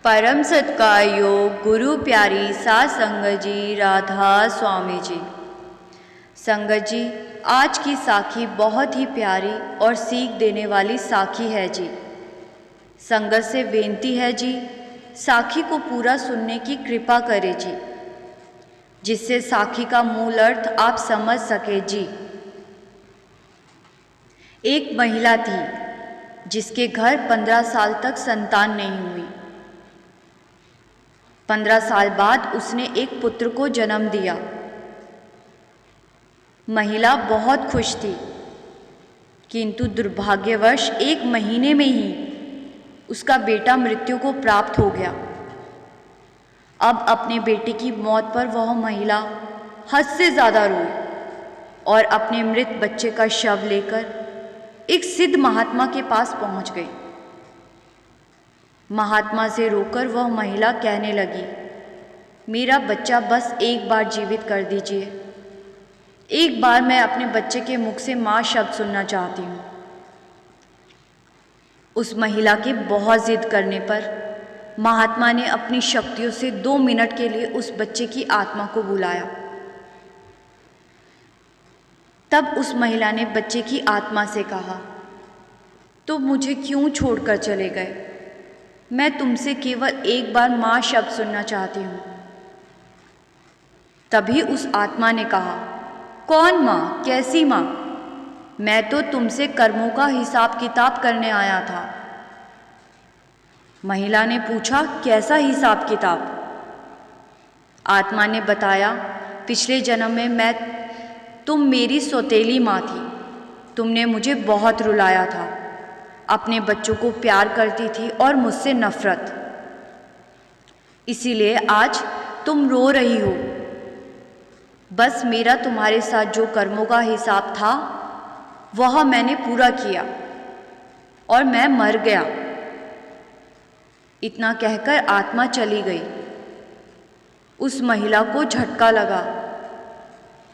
परम सत्कार योग गुरु प्यारी सात संगत जी राधा स्वामी जी। संगत जी, आज की साखी बहुत ही प्यारी और सीख देने वाली साखी है जी। संगत से बेनती है जी, साखी को पूरा सुनने की कृपा करें जी, जिससे साखी का मूल अर्थ आप समझ सके जी। एक महिला थी जिसके घर 15 साल तक संतान नहीं हुई। 15 साल बाद उसने एक पुत्र को जन्म दिया। महिला बहुत खुश थी, किंतु दुर्भाग्यवश 1 महीने में ही उसका बेटा मृत्यु को प्राप्त हो गया। अब अपने बेटे की मौत पर वह महिला हद से ज़्यादा रोई और अपने मृत बच्चे का शव लेकर एक सिद्ध महात्मा के पास पहुंच गई। महात्मा से रोकर वह महिला कहने लगी, मेरा बच्चा बस एक बार जीवित कर दीजिए। एक बार मैं अपने बच्चे के मुख से माँ शब्द सुनना चाहती हूँ। उस महिला के बहुत जिद करने पर महात्मा ने अपनी शक्तियों से 2 मिनट के लिए उस बच्चे की आत्मा को बुलाया। तब उस महिला ने बच्चे की आत्मा से कहा, तो मुझे क्यों छोड़कर चले गए? मैं तुमसे केवल एक बार माँ शब्द सुनना चाहती हूँ। तभी उस आत्मा ने कहा, कौन माँ? कैसी माँ? मैं तो तुमसे कर्मों का हिसाब किताब करने आया था। महिला ने पूछा, कैसा हिसाब किताब? आत्मा ने बताया, पिछले जन्म में तुम मेरी सौतेली माँ थी। तुमने मुझे बहुत रुलाया था, अपने बच्चों को प्यार करती थी और मुझसे नफरत। इसीलिए आज तुम रो रही हो। बस मेरा तुम्हारे साथ जो कर्मों का हिसाब था वह मैंने पूरा किया और मैं मर गया। इतना कहकर आत्मा चली गई। उस महिला को झटका लगा।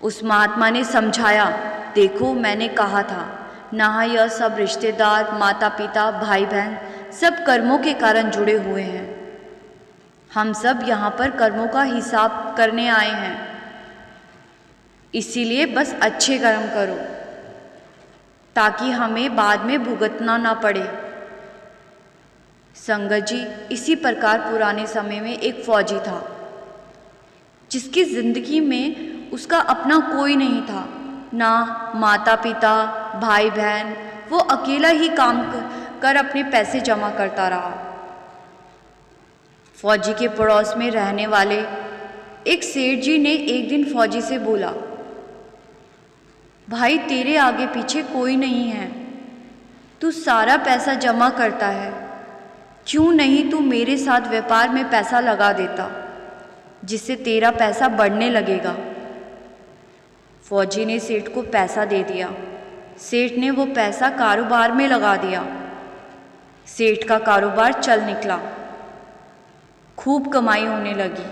उस महात्मा ने समझाया, देखो मैंने कहा था ना, यह सब रिश्तेदार, माता पिता, भाई बहन सब कर्मों के कारण जुड़े हुए हैं। हम सब यहाँ पर कर्मों का हिसाब करने आए हैं। इसीलिए बस अच्छे कर्म करो ताकि हमें बाद में भुगतना ना पड़े। संगत जी, इसी प्रकार पुराने समय में एक फौजी था जिसकी जिंदगी में उसका अपना कोई नहीं था, ना माता पिता, भाई बहन। वो अकेला ही काम कर अपने पैसे जमा करता रहा। फौजी के पड़ोस में रहने वाले एक सेठ जी ने एक दिन फौजी से बोला, भाई तेरे आगे पीछे कोई नहीं है, तू सारा पैसा जमा करता है, क्यों नहीं तू मेरे साथ व्यापार में पैसा लगा देता, जिससे तेरा पैसा बढ़ने लगेगा। फौजी ने सेठ को पैसा दे दिया। सेठ ने वो पैसा कारोबार में लगा दिया। सेठ का कारोबार चल निकला, खूब कमाई होने लगी,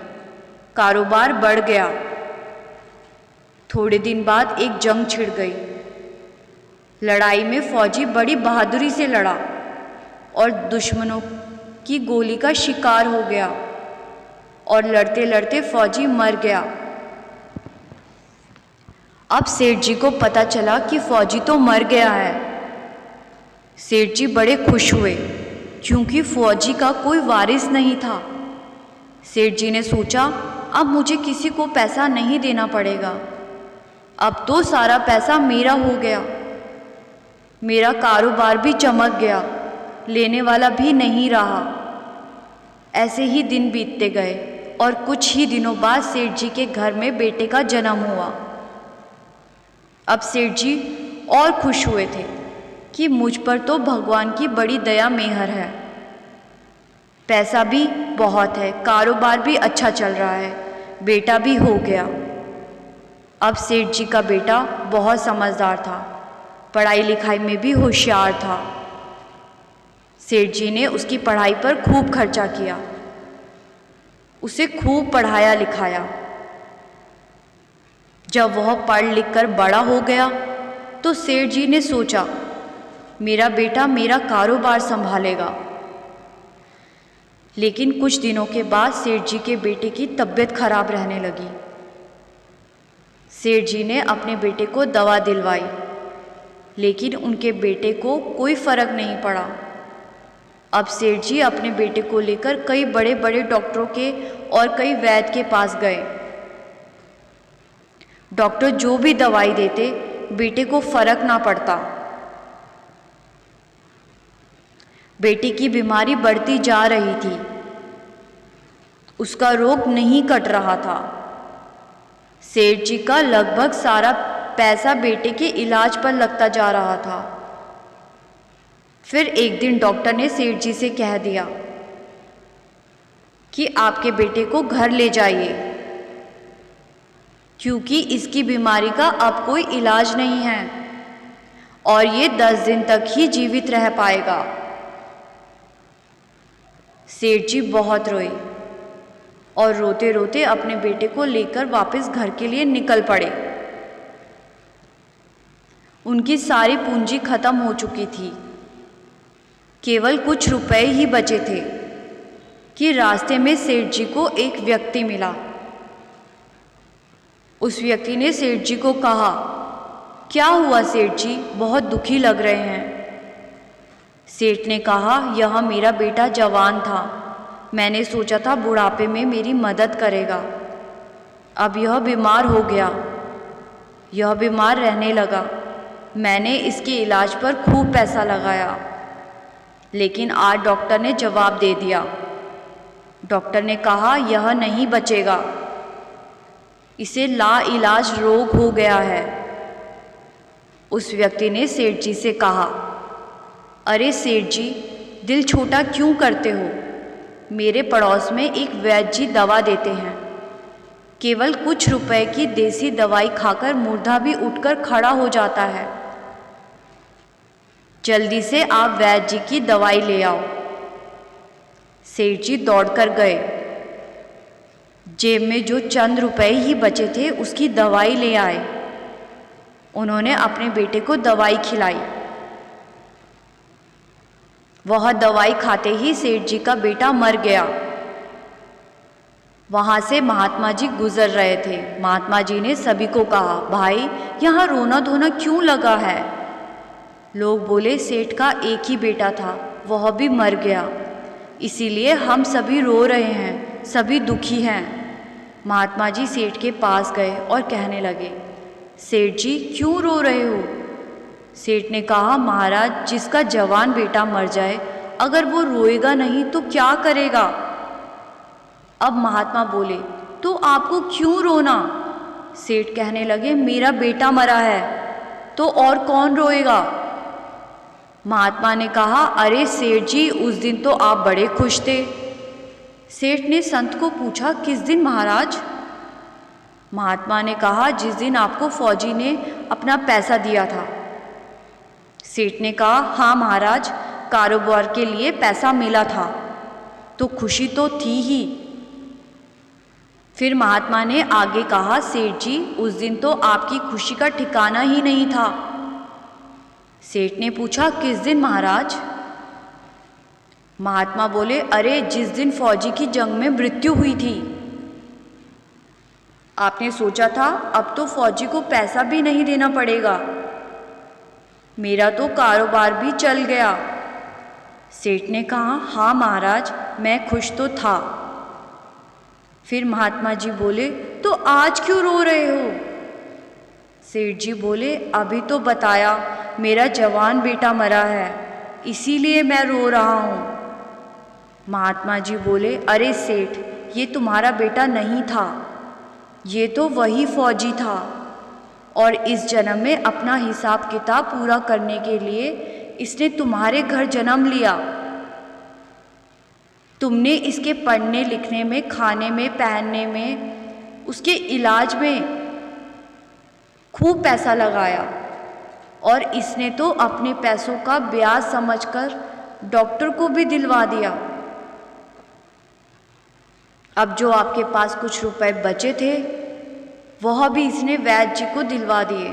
कारोबार बढ़ गया। थोड़े दिन बाद एक जंग छिड़ गई। लड़ाई में फौजी बड़ी बहादुरी से लड़ा और दुश्मनों की गोली का शिकार हो गया और लड़ते लड़ते फौजी मर गया। अब सेठ जी को पता चला कि फौजी तो मर गया है। सेठ जी बड़े खुश हुए क्योंकि फौजी का कोई वारिस नहीं था। सेठ जी ने सोचा, अब मुझे किसी को पैसा नहीं देना पड़ेगा, अब तो सारा पैसा मेरा हो गया, मेरा कारोबार भी चमक गया, लेने वाला भी नहीं रहा। ऐसे ही दिन बीतते गए और कुछ ही दिनों बाद सेठ जी के घर में बेटे का जन्म हुआ। अब सेठ जी और खुश हुए थे कि मुझ पर तो भगवान की बड़ी दया मेहर है, पैसा भी बहुत है, कारोबार भी अच्छा चल रहा है, बेटा भी हो गया। अब सेठ जी का बेटा बहुत समझदार था, पढ़ाई लिखाई में भी होशियार था। सेठ जी ने उसकी पढ़ाई पर खूब खर्चा किया, उसे खूब पढ़ाया लिखाया। जब वह पढ़ लिख कर बड़ा हो गया तो सेठ जी ने सोचा, मेरा बेटा मेरा कारोबार संभालेगा। लेकिन कुछ दिनों के बाद सेठ जी के बेटे की तबीयत खराब रहने लगी। सेठ जी ने अपने बेटे को दवा दिलवाई, लेकिन उनके बेटे को कोई फर्क नहीं पड़ा। अब सेठ जी अपने बेटे को लेकर कई बड़े बड़े डॉक्टरों के और कई वैद्य के पास गए। डॉक्टर जो भी दवाई देते, बेटे को फर्क ना पड़ता। बेटे की बीमारी बढ़ती जा रही थी, उसका रोग नहीं कट रहा था। सेठ जी का लगभग सारा पैसा बेटे के इलाज पर लगता जा रहा था। फिर एक दिन डॉक्टर ने सेठ जी से कह दिया कि आपके बेटे को घर ले जाइए, क्योंकि इसकी बीमारी का अब कोई इलाज नहीं है और ये 10 दिन तक ही जीवित रह पाएगा। सेठ जी बहुत रोए और रोते रोते अपने बेटे को लेकर वापस घर के लिए निकल पड़े। उनकी सारी पूंजी खत्म हो चुकी थी, केवल कुछ रुपए ही बचे थे कि रास्ते में सेठ जी को एक व्यक्ति मिला। उस व्यक्ति ने सेठ जी को कहा, क्या हुआ सेठ जी, बहुत दुखी लग रहे हैं। सेठ ने कहा, यह मेरा बेटा जवान था, मैंने सोचा था बुढ़ापे में मेरी मदद करेगा। अब यह बीमार हो गया, यह बीमार रहने लगा। मैंने इसके इलाज पर खूब पैसा लगाया, लेकिन आज डॉक्टर ने जवाब दे दिया। डॉक्टर ने कहा, यह नहीं बचेगा, इसे लाइलाज रोग हो गया है। उस व्यक्ति ने सेठ जी से कहा, अरे सेठ जी, दिल छोटा क्यों करते हो? मेरे पड़ोस में एक वैद्य जी दवा देते हैं, केवल कुछ रुपए की देसी दवाई खाकर मुर्दा भी उठकर खड़ा हो जाता है। जल्दी से आप वैद्य जी की दवाई ले आओ। सेठ जी दौड़कर गए, जेब में जो चंद रुपए ही बचे थे उसकी दवाई ले आए। उन्होंने अपने बेटे को दवाई खिलाई। वह दवाई खाते ही सेठ जी का बेटा मर गया। वहां से महात्मा जी गुजर रहे थे। महात्मा जी ने सभी को कहा, भाई यहाँ रोना धोना क्यों लगा है? लोग बोले, सेठ का एक ही बेटा था, वह भी मर गया, इसीलिए हम सभी रो रहे हैं, सभी दुखी हैं। महात्मा जी सेठ के पास गए और कहने लगे, सेठ जी क्यों रो रहे हो? सेठ ने कहा, महाराज, जिसका जवान बेटा मर जाए, अगर वो रोएगा नहीं तो क्या करेगा? अब महात्मा बोले, तो आपको क्यों रोना? सेठ कहने लगे, मेरा बेटा मरा है तो और कौन रोएगा? महात्मा ने कहा, अरे सेठ जी, उस दिन तो आप बड़े खुश थे। सेठ ने संत को पूछा, किस दिन महाराज? महात्मा ने कहा, जिस दिन आपको फौजी ने अपना पैसा दिया था। सेठ ने कहा, हाँ महाराज, कारोबार के लिए पैसा मिला था तो खुशी तो थी ही। फिर महात्मा ने आगे कहा, सेठ जी, उस दिन तो आपकी खुशी का ठिकाना ही नहीं था। सेठ ने पूछा, किस दिन महाराज? महात्मा बोले, अरे जिस दिन फौजी की जंग में मृत्यु हुई थी। आपने सोचा था अब तो फौजी को पैसा भी नहीं देना पड़ेगा, मेरा तो कारोबार भी चल गया। सेठ ने कहा, हाँ महाराज, मैं खुश तो था। फिर महात्मा जी बोले, तो आज क्यों रो रहे हो? सेठ जी बोले, अभी तो बताया, मेरा जवान बेटा मरा है, इसीलिए मैं रो रहा हूँ। महात्मा जी बोले, अरे सेठ, ये तुम्हारा बेटा नहीं था, ये तो वही फौजी था और इस जन्म में अपना हिसाब किताब पूरा करने के लिए इसने तुम्हारे घर जन्म लिया। तुमने इसके पढ़ने लिखने में, खाने में, पहनने में, उसके इलाज में खूब पैसा लगाया और इसने तो अपने पैसों का ब्याज समझकर डॉक्टर को भी दिलवा दिया। अब जो आपके पास कुछ रुपए बचे थे वह भी इसने वैद्य जी को दिलवा दिए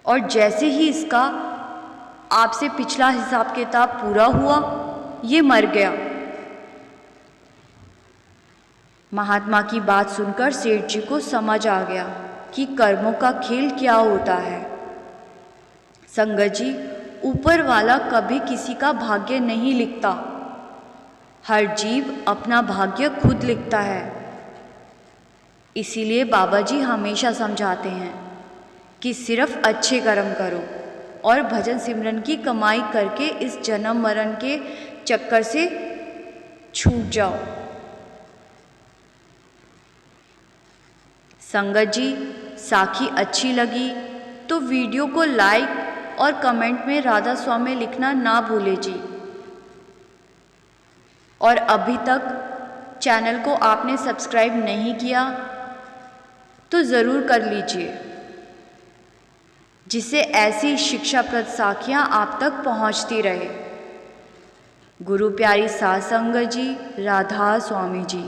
और जैसे ही इसका आपसे पिछला हिसाब किताब पूरा हुआ ये मर गया। महात्मा की बात सुनकर सेठ जी को समझ आ गया कि कर्मों का खेल क्या होता है। संगत जी, ऊपर वाला कभी किसी का भाग्य नहीं लिखता। हर जीव अपना भाग्य खुद लिखता है। इसीलिए बाबा जी हमेशा समझाते हैं कि सिर्फ अच्छे कर्म करो और भजन सिमरन की कमाई करके इस जन्म मरण के चक्कर से छूट जाओ। संगत जी, साखी अच्छी लगी तो वीडियो को लाइक और कमेंट में राधा स्वामी लिखना ना भूले जी। और अभी तक चैनल को आपने सब्सक्राइब नहीं किया तो ज़रूर कर लीजिए, जिससे ऐसी शिक्षाप्रद साखियाँ आप तक पहुँचती रहे। गुरु प्यारी साध संगत जी, राधा स्वामी जी।